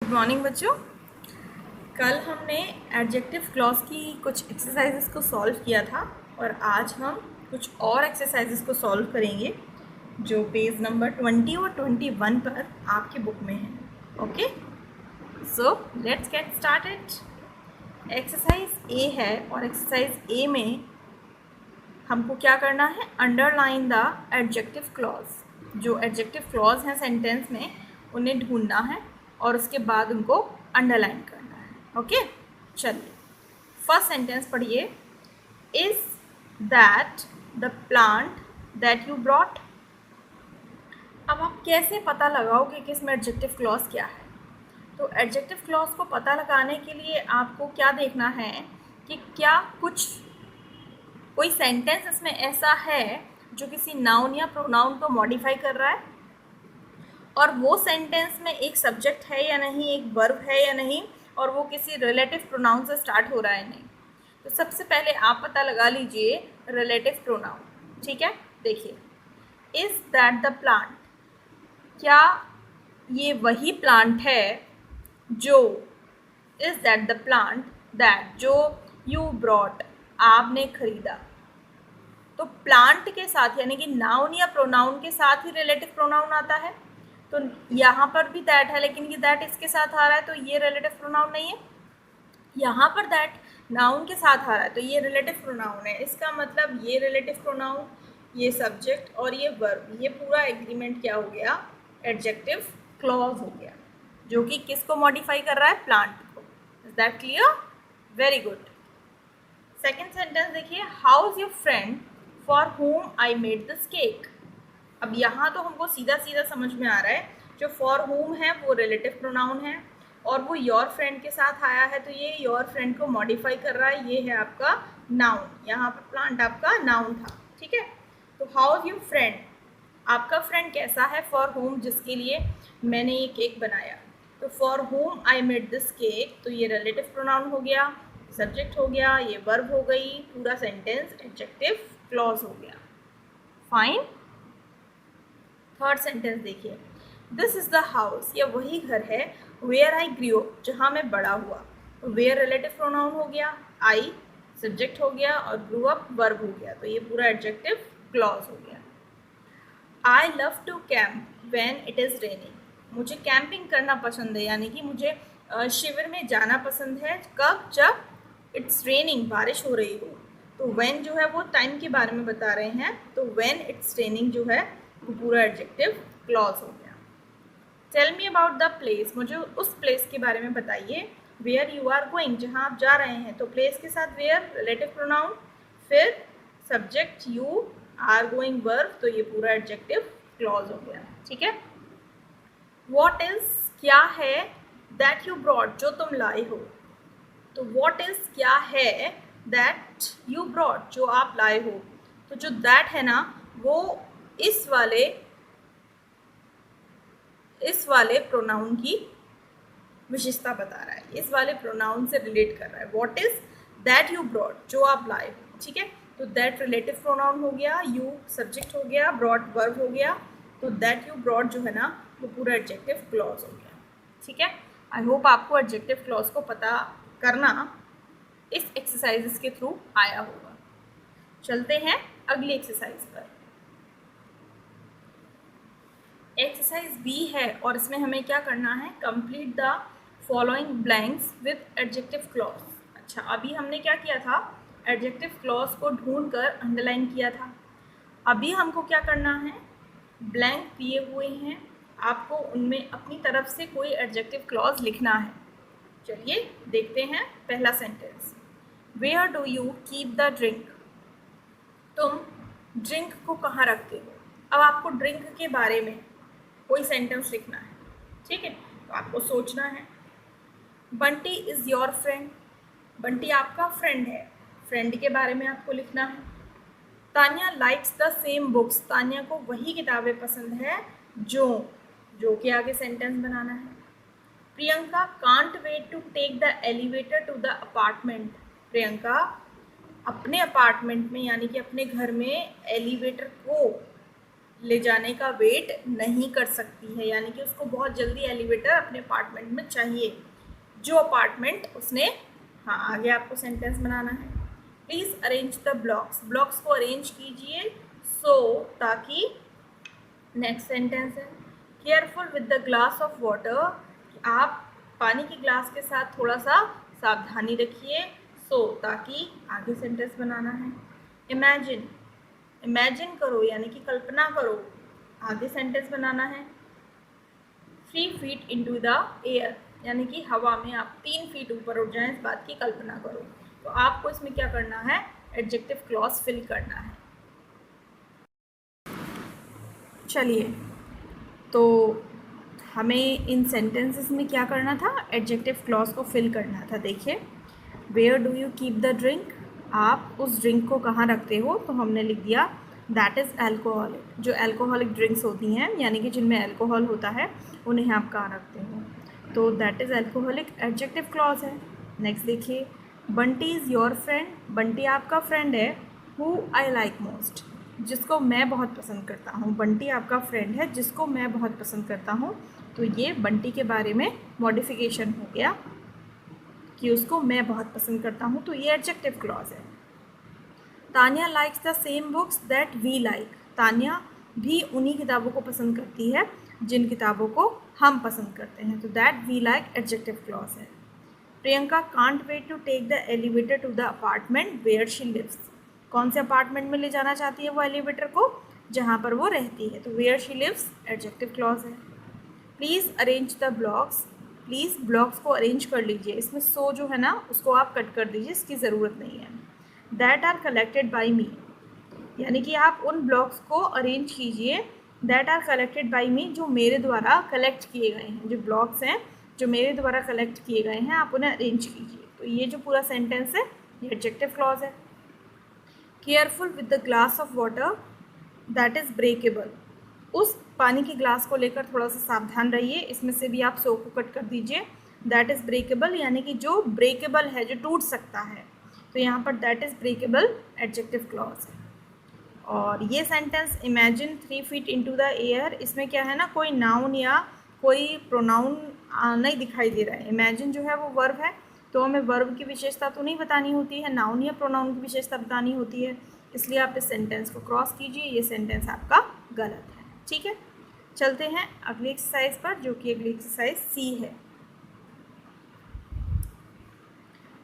Good morning बच्चों। कल हमने एडजेक्टिव क्लॉज की कुछ एक्सरसाइजेस को सॉल्व किया था और आज हम कुछ और एक्सरसाइजेस को सॉल्व करेंगे जो पेज नंबर 20 और 21 पर आपकी बुक में है। Okay, so let's get started. Exercise ए है और एक्सरसाइज ए में हमको क्या करना है, अंडरलाइन द एडजेक्टिव क्लॉज। जो एडजेक्टिव क्लॉज हैं सेंटेंस में उन्हें ढूंढना है और उसके बाद उनको अंडरलाइन करना है। ओके, चलिए फर्स्ट सेंटेंस पढ़िए। Is that the plant that you brought. अब आप कैसे पता लगाओगे कि इसमें एडजेक्टिव क्लॉज क्या है? तो एडजेक्टिव क्लॉज को पता लगाने के लिए आपको क्या देखना है कि क्या कोई सेंटेंस इसमें ऐसा है जो किसी नाउन या प्रोनाउन को मॉडिफाई कर रहा है, और वो सेंटेंस में एक सब्जेक्ट है या नहीं, एक वर्ब है या नहीं, और वो किसी रिलेटिव प्रोनाउन से स्टार्ट हो रहा है नहीं। तो सबसे पहले आप पता लगा लीजिए रिलेटिव प्रोनाउन। ठीक है, देखिए, इज दैट द प्लांट, क्या ये वही प्लांट है जो, is that the plant that जो यू ब्रॉट, आपने खरीदा। तो प्लांट के साथ यानी कि नाउन या प्रोनाउन के साथ ही रिलेटिव प्रोनाउन आता है। तो यहाँ पर भी दैट है, लेकिन ये दैट इसके साथ आ रहा है तो ये रिलेटिव प्रोनाउन नहीं है। यहाँ पर दैट नाउन के साथ आ रहा है तो ये रिलेटिव प्रोनाउन है। इसका मतलब ये रिलेटिव प्रोनाउन, ये सब्जेक्ट और ये वर्ब, ये पूरा एग्रीमेंट क्या हो गया, एडजेक्टिव क्लॉज हो गया, जो कि किसको मॉडिफाई कर रहा है, प्लांट को। Is that clear? Very good. Second sentence देखिए, how is your friend for whom I made this cake. अब यहाँ तो हमको सीधा सीधा समझ में आ रहा है, जो फॉर होम है वो रिलेटिव प्रोनाउन है और वो योर फ्रेंड के साथ आया है तो ये योर फ्रेंड को मॉडिफाई कर रहा है, ये है आपका नाउन। यहाँ पर प्लांट आपका नाउन था। ठीक है, तो हाउ इज योर फ्रेंड, आपका फ्रेंड कैसा है, फॉर होम जिसके लिए मैंने ये केक बनाया। तो for whom I made this cake, तो ये रिलेटिव प्रोनाउन हो गया, सब्जेक्ट हो गया, ये वर्ब हो गई, पूरा सेंटेंस एडजेक्टिव क्लॉज हो गया। फाइन। थर्ड सेंटेंस देखिए, दिस इज द हाउस, यह वही घर है, वेयर आई ग्रू अप, जहाँ मैं बड़ा हुआ। तो वेयर रिलेटिव प्रोनाउन हो गया, आई सब्जेक्ट हो गया और ग्रू अप वर्ब हो गया, तो ये पूरा एडजेक्टिव क्लॉज हो गया। I love to camp when it is raining, मुझे कैंपिंग करना पसंद है, यानी कि मुझे शिविर में जाना पसंद है। कब? जब इट्स रेनिंग, बारिश हो रही हो। तो व्हेन जो है वो टाइम के बारे में बता रहे हैं, तो व्हेन इट्स रेनिंग जो है वो पूरा एडजेक्टिव क्लॉज हो गया। Tell me about the place, मुझे उस प्लेस के बारे में बताइए। वेयर यू आर गोइंग, जहाँ आप जा रहे हैं, तो प्लेस के साथ वेयर रिलेटिव प्रोनाउन, फिर subject you, are going verb, तो ये पूरा एडजेक्टिव क्लॉज हो गया। ठीक है। व्हाट इज, क्या है, दैट यू ब्रॉट, जो तुम लाए हो। तो व्हाट इज क्या है, दैट यू ब्रॉट, जो आप लाए हो। तो जो दैट है ना, वो इस वाले प्रोनाउन की विशेषता बता रहा है, इस वाले प्रोनाउन से रिलेट कर रहा है। What is that you brought, जो आप लाए हो। ठीक है, तो दैट रिलेटिव प्रोनाउन हो गया, यू सब्जेक्ट हो गया, ब्रॉट वर्ब हो गया, तो दैट यू ब्रॉट जो है ना वो पूरा एडजेक्टिव क्लॉज हो गया। ठीक है, आई होप आपको एडजेक्टिव क्लॉज को पता करना इस एक्सरसाइजेस के थ्रू आया होगा। चलते हैं अगली एक्सरसाइज पर। एक्सरसाइज बी है और इसमें हमें क्या करना है, complete the following blanks with adjective clause. अच्छा, अभी हमने क्या किया था, एडजेक्टिव क्लॉज को ढूंढकर अंडरलाइन किया था। अभी हमको क्या करना है, ब्लैंक दिए हुए हैं, आपको उनमें अपनी तरफ से कोई एडजेक्टिव क्लॉज लिखना है। चलिए देखते हैं पहला sentence, where do you keep the drink, तुम ड्रिंक को कहाँ रखते हो। अब आपको ड्रिंक के बारे में कोई सेंटेंस लिखना है। ठीक है, तो आपको सोचना है। Bunty is your friend, Bunty आपका फ्रेंड है, फ्रेंड के बारे में आपको लिखना है। Tanya likes the same books, Tanya को वही किताबें पसंद है जो के आगे सेंटेंस बनाना है। Priyanka can't wait to take the elevator to the apartment, Priyanka अपने अपार्टमेंट में यानी कि अपने घर में एलिवेटर को ले जाने का वेट नहीं कर सकती है, यानी कि उसको बहुत जल्दी एलिवेटर अपने अपार्टमेंट में चाहिए, जो अपार्टमेंट उसने, हाँ आगे आपको सेंटेंस बनाना है। Please arrange the blocks, blocks को अरेंज कीजिए ताकि, नेक्स्ट सेंटेंस है careful with the glass of water, आप पानी की ग्लास के साथ थोड़ा सा सावधानी रखिए, ताकि आगे सेंटेंस बनाना है। इमेजिन, इमेजिन करो यानी कि कल्पना करो, आगे सेंटेंस बनाना है। 3 फीट इनटू द एयर, यानी कि हवा में आप 3 फीट ऊपर उठ जाएं, इस बात की कल्पना करो। तो आपको इसमें क्या करना है, एडजेक्टिव क्लॉज फिल करना है। चलिए, तो हमें इन सेंटेंसेस में क्या करना था, एडजेक्टिव क्लॉज को फिल करना था। देखिए, where do you keep the drink, आप उस ड्रिंक को कहाँ रखते हो, तो हमने लिख दिया दैट इज़ एल्कोहलिक, जो एल्कोहलिक ड्रिंक्स होती हैं यानी कि जिनमें एल्कोहल होता है उन्हें आप कहाँ रखते हो, तो that is alcoholic adjective clause है। नेक्स्ट देखिए, Bunty is your friend, Bunty आपका फ्रेंड है। हु आई लाइक मोस्ट, जिसको मैं बहुत पसंद करता हूँ, बंटी आपका फ्रेंड है जिसको मैं बहुत पसंद करता हूँ। तो ये बंटी के बारे में मॉडिफिकेशन हो गया कि उसको मैं बहुत पसंद करता हूँ, तो ये एडजेक्टिव क्लॉज है। Tania likes the same books that we like, Tania भी उन्हीं किताबों को पसंद करती है जिन किताबों को हम पसंद करते हैं, तो that we like adjective clause है। Priyanka can't wait to take the elevator to the apartment where she lives, कौन से अपार्टमेंट में ले जाना चाहती है वो एलिवेटर को, जहाँ पर वो रहती है, तो where she lives adjective clause है। Please arrange the blocks, please blocks को अरेंज कर लीजिए, इसमें सो जो है ना उसको आप कट कर दीजिए, इसकी ज़रूरत नहीं है। दैट आर कलेक्टेड बाई मी, यानी कि आप उन ब्लॉक्स को अरेंज कीजिए, दैट आर कलेक्टेड बाई मी, जो मेरे द्वारा कलेक्ट किए गए हैं, जो ब्लॉक्स हैं जो मेरे द्वारा कलेक्ट किए गए हैं आप उन्हें अरेंज कीजिए। तो ये जो पूरा सेंटेंस है ये एडजेक्टिव क्लॉज है। Careful with the glass of water that is breakable, उस पानी के ग्लास को लेकर थोड़ा सा सावधान रहिए, इसमें से भी आप सो को कट कर दीजिए। दैट इज़ ब्रेकेबल यानी कि जो ब्रेकेबल है, जो टूट सकता है, तो यहाँ पर that is breakable adjective clause है। और ये sentence imagine 3 feet into the air, इसमें क्या है ना, कोई नाउन या कोई प्रोनाउन नहीं दिखाई दे रहा है। इमेजिन जो है वो वर्ब है, तो हमें वर्ब की विशेषता तो नहीं बतानी होती है, नाउन या प्रोनाउन की विशेषता बतानी होती है, इसलिए आप इस सेंटेंस को क्रॉस कीजिए, ये सेंटेंस आपका गलत है। ठीक है, चलते हैं अगली एक्सरसाइज पर, जो कि अगली एक्सरसाइज सी है।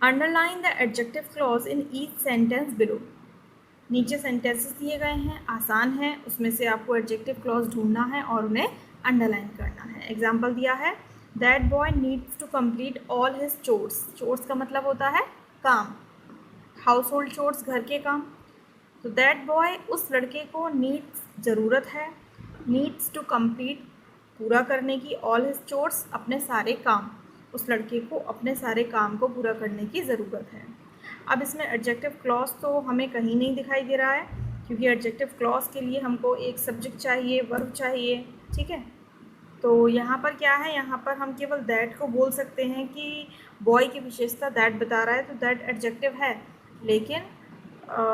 Underline the adjective clause in each sentence below, नीचे सेंटेंसेस दिए गए हैं, आसान है, उसमें से आपको एडजेक्टिव क्लॉज ढूंढना है और उन्हें अंडरलाइन करना है। एग्जाम्पल दिया है, that boy needs to complete all his chores, chores का मतलब होता है काम, हाउस होल्ड चोर्स घर के काम, तो दैट बॉय उस लड़के को नीड्स ज़रूरत है, नीड्स टू कंप्लीट पूरा करने की, ऑल हिज चोर्स अपने सारे काम, उस लड़के को अपने सारे काम को पूरा करने की ज़रूरत है। अब इसमें एडजेक्टिव क्लॉज तो हमें कहीं नहीं दिखाई दे रहा है, क्योंकि एडजेक्टिव क्लॉज के लिए हमको एक सब्जेक्ट चाहिए, वर्ब चाहिए। ठीक है, तो यहाँ पर क्या है, यहाँ पर हम केवल दैट को बोल सकते हैं कि बॉय की विशेषता दैट बता रहा है, तो दैट एडजेक्टिव है, लेकिन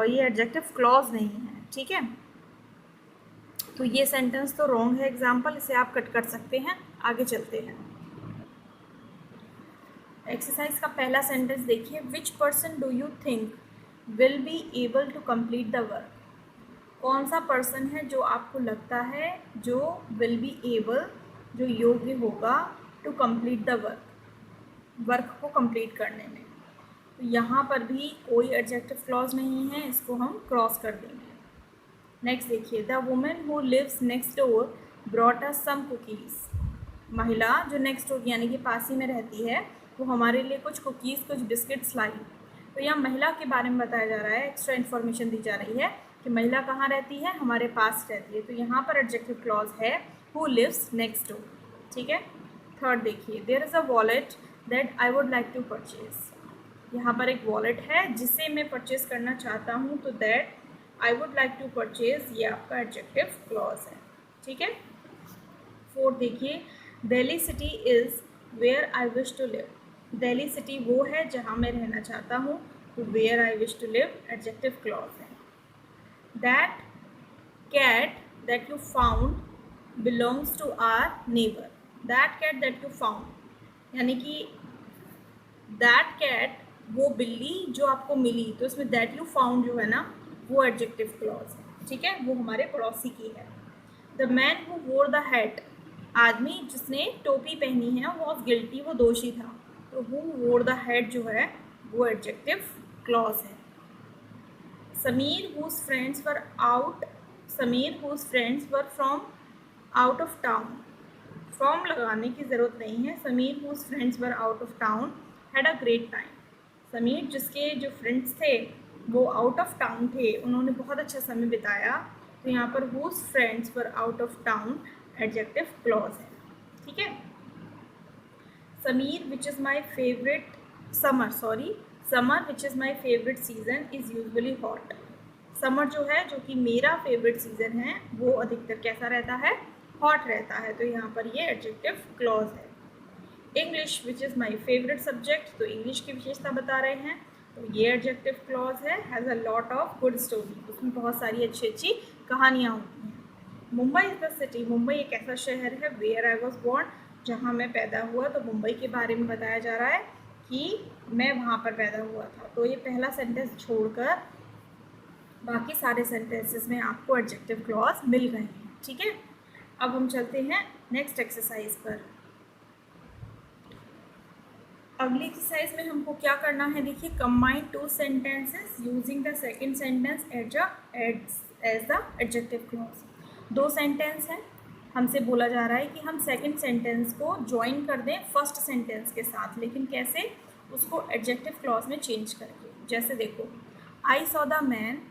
ये एडजेक्टिव क्लॉज नहीं है। ठीक है, तो ये सेंटेंस तो रॉन्ग है एग्जाम्पल, इसे आप कट कर सकते हैं। आगे चलते हैं, एक्सरसाइज का पहला सेंटेंस देखिए, which person do you think will be able to complete the work, कौन सा पर्सन है जो आपको लगता है जो विल बी एबल, जो योग्य होगा, to complete the work, work को कंप्लीट करने में। तो यहाँ पर भी कोई एडजेक्टिव क्लॉज नहीं है, इसको हम क्रॉस कर देंगे। नेक्स्ट देखिए, the women who lives next door brought us some cookies, महिला जो नेक्स्ट डोर यानी कि पास ही में रहती है वो हमारे लिए कुछ कुकीज़, कुछ बिस्किट्स लाई। तो यहाँ महिला के बारे में बताया जा रहा है, एक्स्ट्रा इन्फॉर्मेशन दी जा रही है कि महिला कहाँ रहती है, हमारे पास रहती है, तो यहाँ पर एडजेक्टिव क्लॉज है हु लिव्स नेक्स्ट डोर। ठीक है, थर्ड देखिए, there is a wallet that I would like to purchase, यहाँ पर एक वॉलेट है जिसे मैं परचेज करना चाहता हूँ, तो that I would like to purchase ये आपका एडजेक्टिव क्लॉज है। ठीक है, फोर्थ देखिए, Delhi city is where I wish to live, Delhi city वो है जहाँ मैं रहना चाहता हूँ, तो where I wish to live adjective clause है। That cat that you found belongs to our neighbor. That cat that you found, यानी कि that cat, वो बिल्ली जो आपको मिली, तो इसमें that you found जो है ना वो एडजेक्टिव क्लॉज है, ठीक है, वो हमारे पड़ोसी की है. द मैन हु वोर द हैट, आदमी जिसने टोपी पहनी है, वॉज गिल्टी, वो दोषी था. तो हु वोर द हैट जो है वो एडजेक्टिव क्लॉज है. Sameer whose friends were out, Sameer whose friends were from out of town, from लगाने की ज़रूरत नहीं है. Sameer whose friends were out of town had a great time. Sameer जिसके जो फ्रेंड्स थे वो आउट ऑफ टाउन थे, उन्होंने बहुत अच्छा समय बिताया. तो यहाँ पर whose friends were out of town adjective clause है, ठीक है. Summer which is my favourite summer which is my favourite season is usually hot. Summer जो है, जो कि मेरा फेवरेट सीज़न है, वो अधिकतर कैसा रहता है, हॉट रहता है. तो यहाँ पर ये एडजेक्टिव क्लॉज है. English which is my favourite subject, तो इंग्लिश की विशेषता बता रहे हैं, तो ये एडजेक्टिव क्लॉज है. Has a lot of good story, उसमें बहुत सारी अच्छी अच्छी कहानियाँ होती हैं. Mumbai is the city, Mumbai एक ऐसा शहर है, वेयर आई वॉज बोर्न, जहाँ मैं पैदा हुआ. तो मुंबई के बारे में बताया जा रहा है कि मैं वहाँ पर पैदा हुआ था. तो ये पहला सेंटेंस छोड़कर बाकी सारे सेंटेंसेस में आपको एडजेक्टिव क्लॉज मिल रहे हैं, ठीक है. अब हम चलते हैं नेक्स्ट एक्सरसाइज पर. अगली एक्सरसाइज में हमको क्या करना है, देखिए, combine two sentences using the second sentence as the adjective clause. दो सेंटेंस हैं, हमसे बोला जा रहा है कि हम सेकंड सेंटेंस को ज्वाइन कर दें फर्स्ट सेंटेंस के साथ, लेकिन कैसे, उसको एडजेक्टिव क्लॉज में चेंज करके. जैसे देखो, आई सॉ द मैन,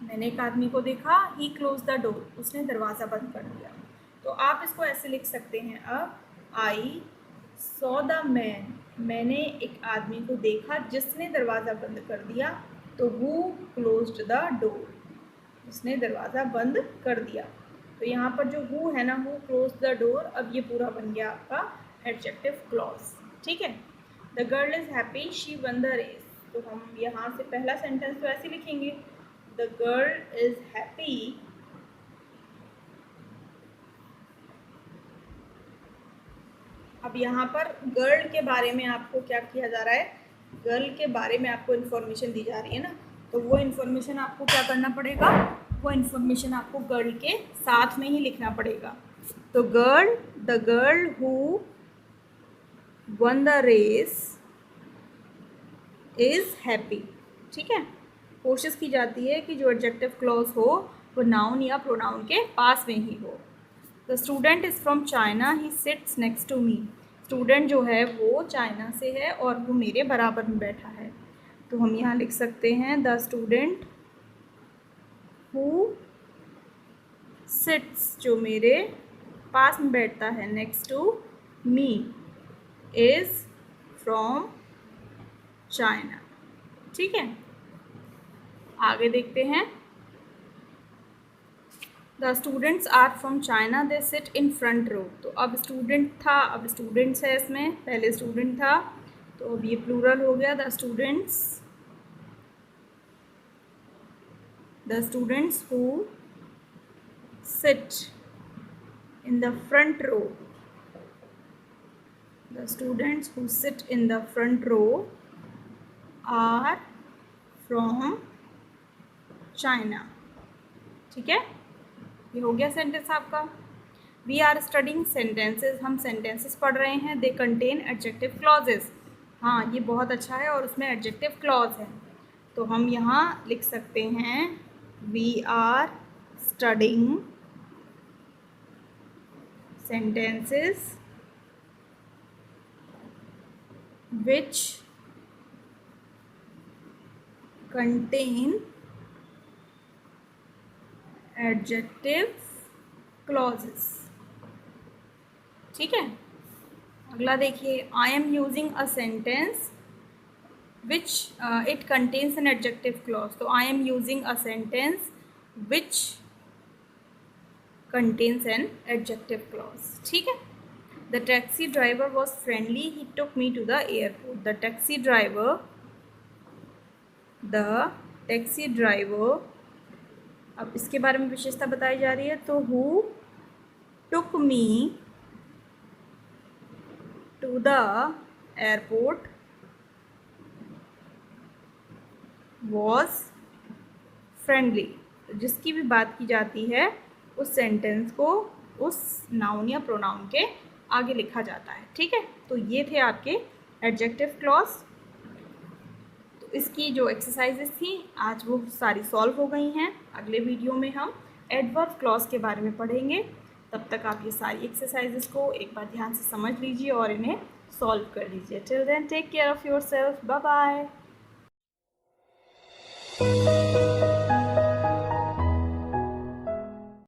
मैंने एक आदमी को देखा. ही क्लोज द डोर, उसने दरवाज़ा बंद कर दिया. तो आप इसको ऐसे लिख सकते हैं, अब आई सॉ द मैन, मैंने एक आदमी को देखा जिसने दरवाज़ा बंद कर दिया. तो हु क्लोज्ड द डोर, उसने दरवाज़ा बंद कर दिया. तो यहाँ पर जो हु है ना, हु क्लोज द डोर, अब ये पूरा बन गया आपका एडजेक्टिव क्लॉज, ठीक है. The girl is happy, she won the race. तो हम यहाँ से पहला सेंटेंस तो ऐसे लिखेंगे, द गर्ल इज़ हैप्पी, अब यहाँ पर गर्ल के बारे में आपको क्या किया जा रहा है, गर्ल के बारे में आपको इन्फॉर्मेशन दी जा रही है ना, तो वो इन्फॉर्मेशन आपको क्या करना पड़ेगा, वो इन्फॉर्मेशन आपको गर्ल के साथ में ही लिखना पड़ेगा. तो the girl who won the race is happy, ठीक है. कोशिश की जाती है कि जो एडजेक्टिव क्लॉज हो वो नाउन या प्रोनाउन के पास में ही हो. The student is from China, he sits next to me. Student जो है वो चाइना से है और वो मेरे बराबर में बैठा है. तो हम यहाँ लिख सकते हैं, द स्टूडेंट हु सिट्स, जो मेरे पास में बैठता है, next to me, is from China, ठीक है. आगे देखते हैं. The students are from China, they sit in front row. तो अब स्टूडेंट था, अब स्टूडेंट्स है, इसमें पहले स्टूडेंट था, तो अब ये प्लूरल हो गया. The students who sit in the front row, the students who sit in the front row are from China, ठीक है. ये हो गया सेंटेंस आपका. वी आर स्टडिंग सेंटेंसेस, हम सेंटेंसेस पढ़ रहे हैं. दे कंटेन एडजेक्टिव क्लॉजेस, हाँ ये बहुत अच्छा है और उसमें एडजेक्टिव क्लॉज है. तो हम यहाँ लिख सकते हैं, we are studying sentences which contain adjective clauses, ठीक है. अगला देखिए, I am using a sentence which it contains an adjective clause. तो I am using a sentence which contains an adjective clause, ठीक है. The taxi driver was friendly, he took me to the airport. The taxi driver अब इसके बारे में विशेषता बताई जा रही है, तो who took me to the airport was friendly. जिसकी भी बात की जाती है उस सेंटेंस को उस नाउन या प्रोनाउन के आगे लिखा जाता है। ठीक है, तो ये थे आपके एडजेक्टिव क्लॉज। तो इसकी जो एक्सरसाइजेस थी आज वो सारी सॉल्व हो गई हैं। अगले वीडियो में हम एडवर्ब क्लॉज के बारे में पढ़ेंगे। तब तक आप ये सारी एक्सरसाइजेस को एक बार ध्यान से समझ लीजिए और इन्हें सॉल्व कर लीजिए। Till then take care of yourself, bye bye.